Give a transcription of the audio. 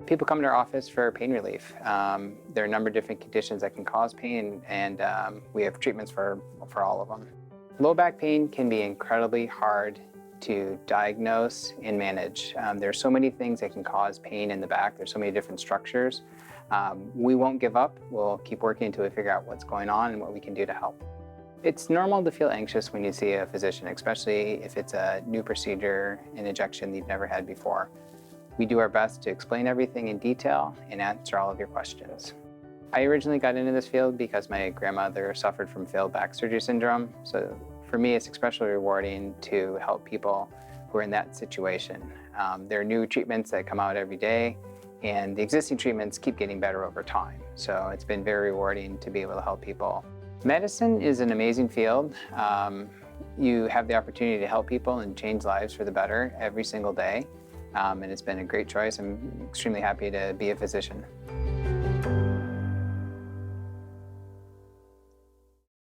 People come to our office for pain relief. There are a number of different conditions that can cause pain, and we have treatments for all of them. Low back pain can be incredibly hard to diagnose and manage. There are so many things that can cause pain in the back. There's so many different structures. We won't give up. We'll keep working until we figure out what's going on and what we can do to help. It's normal to feel anxious when you see a physician, especially if it's a new procedure, an injection that you've never had before. We do our best to explain everything in detail and answer all of your questions. I originally got into this field because my grandmother suffered from failed back surgery syndrome. So for me, it's especially rewarding to help people who are in that situation. There are new treatments that come out every day, and the existing treatments keep getting better over time. So it's been very rewarding to be able to help people. Medicine is an amazing field. You have the opportunity to help people and change lives for the better every single day. And it's been a great choice. I'm extremely happy to be a physician.